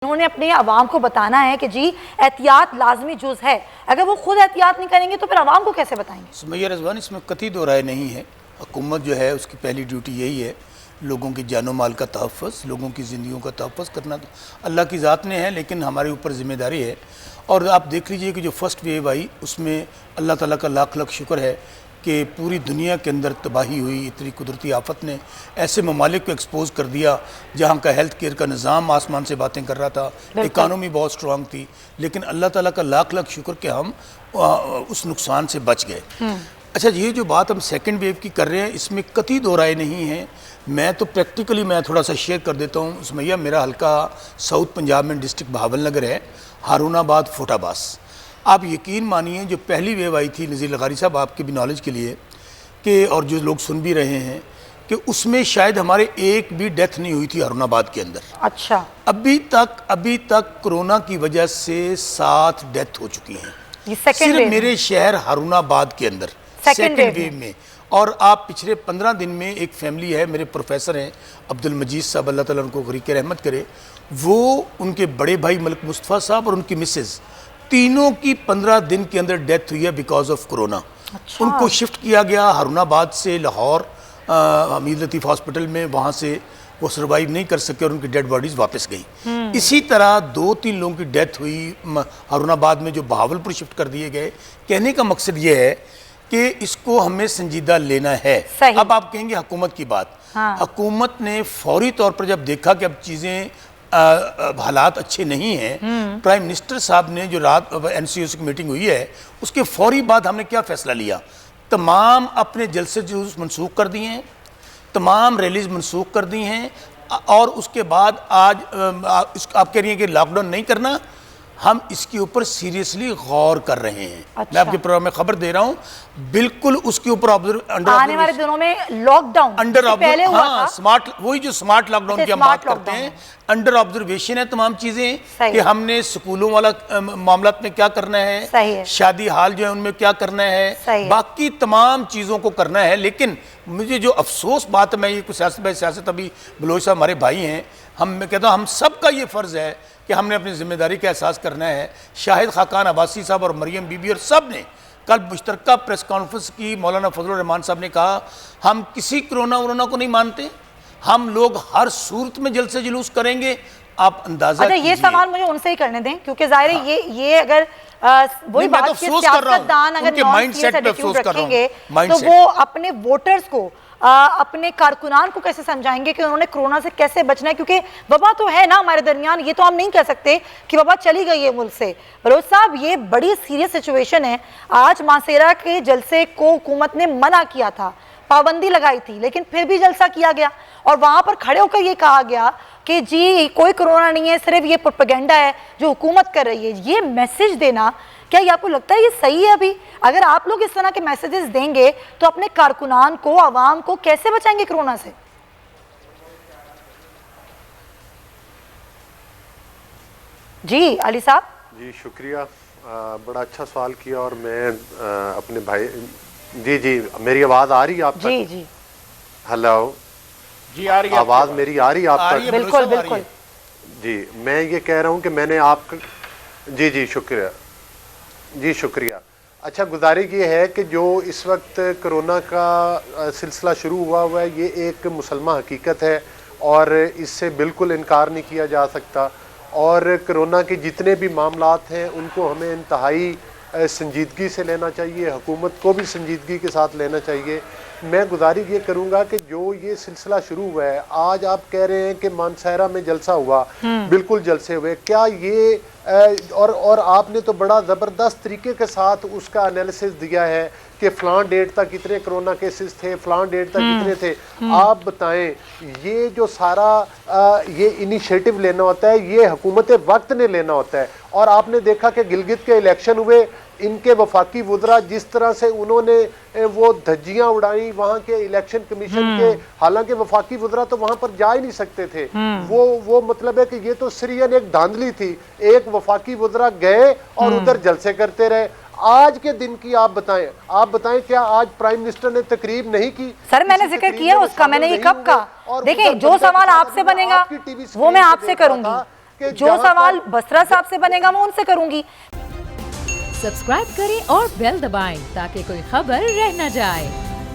उन्होंने अपने अवाम को बताना है कि जी एहतियात लाजमी जुज़ है। अगर वो खुद एहतियात नहीं करेंगे तो फिर अवाम को कैसे बताएंगे? सुमैया रिजवान, इसमें कतई दो राय नहीं है। हुकूमत जो है उसकी पहली ड्यूटी यही है, लोगों की जानो माल का तहफ़्फ़ुज़, लोगों की ज़िंदगियों का तहफ़्फ़ुज़ करना तो अल्लाह की ज़ात ने है, लेकिन हमारे ऊपर ज़िम्मेदारी है। और आप देख लीजिए कि जो फर्स्ट वेव आई उसमें अल्लाह ताला का लाख लाख शुक्र है कि पूरी दुनिया के अंदर तबाही हुई। इतनी कुदरती आफत ने ऐसे ममालिक को एक्सपोज कर दिया जहाँ का हेल्थ केयर का निज़ाम आसमान से बातें कर रहा था, इकानमी बहुत स्ट्रांग थी, लेकिन अल्लाह ताला का लाख लाख शुक्र कि हम उस नुकसान से बच गए। अच्छा, ये जो बात हम सेकंड वेव की कर रहे हैं इसमें कतई दो राय नहीं है। मैं तो प्रैक्टिकली मैं थोड़ा सा शेयर कर देता हूँ। सुमैया, मेरा हल्का साउथ पंजाब में डिस्ट्रिक्ट बहावल नगर है, हारूनाबाद फोटाबास। आप यकीन मानिए जो पहली वेव आई थी, नज़ीर लगारी साहब आपके भी नॉलेज के लिए कि और जो लोग सुन भी रहे हैं कि उसमें शायद हमारे एक भी डेथ नहीं हुई थी हारूनाबाद के अंदर। अच्छा, अभी तक कोरोना की वजह से 7 डेथ हो चुकी हैं ये सेकंड सिर्फ वेव मेरे शहर हारूनाबाद के अंदर सेकंड वेव में। और आप पिछले 15 दिन में एक फैमिली है, मेरे प्रोफेसर हैं अब्दुल मजीद साहब, अल्लाह ताला उनको गरीक रहमत करे, वो उनके बड़े भाई मलिक मुस्तफ़ा साहब और उनकी मिसेज़, तीनों की 15 दिन के अंदर डेथ हुई है बिकॉज ऑफ कोरोना। अच्छा। उनको शिफ्ट किया गया हारूनाबाद से लाहौर हमीद लतीफ़ हॉस्पिटल में, वहाँ से वो सर्वाइव नहीं कर सके और उनकी डेड बॉडीज़ वापस गई। इसी तरह 2-3 लोगों की डेथ हुई हारूनाबाद में जो बहावलपुर शिफ्ट कर दिए गए। कहने का मकसद ये है कि इसको हमें संजीदा लेना है। अब आप कहेंगे हुकूमत की बात, हाँ। हुकूमत ने फौरी तौर पर जब देखा कि अब चीज़ें हालात अच्छे नहीं हैं, प्राइम मिनिस्टर साहब ने जो रात NCOC की मीटिंग हुई है उसके फौरी बाद हमने क्या फ़ैसला लिया, तमाम अपने जलसे जुलूस मनसूख कर दिए हैं, तमाम रैलीज मनसूख कर दी हैं। और उसके बाद आज आप कह रही हैं कि लॉकडाउन नहीं करना, हम इसके ऊपर सीरियसली गौर कर रहे हैं। अच्छा। मैं आपके प्रोग्राम में खबर दे रहा हूँ, बिल्कुल उसके ऊपर आने वाले दिनों में लॉकडाउन पहले हुआ था, स्मार्ट, वही जो स्मार्ट लॉकडाउन की हम बात करते हैं, अंडर ऑब्जर्वेशन है तमाम चीजें कि हमने स्कूलों वाला मामला में क्या करना है, शादी हाल जो है उनमें क्या करना है, बाकी तमाम चीजों को करना है। लेकिन मुझे जो अफसोस बात है, मैं ये कुछ सियासत अभी बलोच साहब हमारे भाई हैं, मैं कहता हूँ हम सबका ये फ़र्ज़ है कि हमने अपनी जिम्मेदारी का एहसास करना है। शाहिद खाकान अब्बासी साहब और मरियम बीबी और सब ने कल मुश्तरका प्रेस कॉन्फ्रेंस की, मौलाना फजलुर रहमान साहब ने कहा हम किसी कोरोना को नहीं मानते, हम लोग हर सूरत में जलसे जुलूस करेंगे। आप अंदाजा अच्छा, ये सवाल मुझे उनसे ही करने दें क्योंकि जाहिर है ये अगर वही बात की सियासतदान अगर माइंडसेट रखेंगे तो वो अपने वोटर्स को अपने कारकुनान को कैसे समझाएंगे कि उन्होंने कोरोना से कैसे बचना है, क्योंकि वबा तो है ना हमारे दरमियान। ये तो हम नहीं कह सकते कि वबा चली गई है मुल्क से। बलोच साहब, ये बड़ी सीरियस सिचुएशन है। आज मासेरा के जलसे को हुकूमत ने मना किया था, पाबंदी लगाई थी, लेकिन फिर भी जलसा किया गया और वहां पर खड़े होकर ये कहा गया कि जी कोई कोरोना नहीं है, सिर्फ ये प्रोपेगेंडा है जो हुकूमत कर रही है। ये मैसेज देना, क्या ये आपको लगता है ये सही है? अभी अगर आप लोग इस तरह के मैसेजेस देंगे तो अपने कारकुनान को, आवाम को कैसे बचाएंगे कोरोना से? जी अली साहब। जी शुक्रिया, बड़ा अच्छा सवाल किया। और मैं अपने भाई, जी मेरी आवाज़ आ रही है आप तक? जी जी, हेलो जी, आ रही है आवाज़ मेरी आ रही है आप तक? बिल्कुल बिल्कुल जी। मैं ये कह रहा हूँ कि मैंने आपका जी शुक्रिया, जी शुक्रिया। अच्छा, गुजारिश ये है कि जो इस वक्त कोरोना का सिलसिला शुरू हुआ है ये एक मुसलमान हकीकत है और इससे बिल्कुल इनकार नहीं किया जा सकता। और कोरोना के जितने भी मामलात हैं उनको हमें इंतहाई संजीदगी से लेना चाहिए, हुकूमत को भी संजीदगी के साथ लेना चाहिए। मैं गुजारिश ये करूँगा कि जो ये सिलसिला शुरू हुआ है, आज आप कह रहे हैं कि मानसहरा में जलसा हुआ, बिल्कुल जलसे हुए, क्या ये और आपने तो बड़ा ज़बरदस्त तरीके के साथ उसका एनालिसिस दिया है कि फ़लाँ डेट तक कितने कोरोना केसेस थे, फ़लाँ डेट तक कितने थे। आप बताएं, ये जो सारा ये इनिशिएटिव लेना होता है ये हुकूमत वक्त ने लेना होता है। और आपने देखा कि गिलगित के इलेक्शन हुए, इनके वफाकी वुज़रा जिस तरह से उन्होंने वो धज्जियाँ उड़ाई वहाँ के इलेक्शन कमीशन के, हालांकि वफाकी वुज़रा तो वहाँ पर जा ही नहीं सकते थे। वो मतलब है कि ये तो सिरियन एक धांधली थी। एक वफाकी वुज़रा गए और उधर जलसे करते रहे। आज के दिन की आप बताएं क्या आज प्राइम मिनिस्टर ने तकरीब नहीं की? सर मैंने जिक्र किया उसका, मैंने ये कब कहा? देखिए जो सवाल आपसे बनेगा वो मैं आपसे करूंगी। कि जो सवाल बसरा साहब से बनेगा मैं उनसे करूंगी। सब्सक्राइब करें और बेल दबाएं ताकि कोई खबर रह न जाए।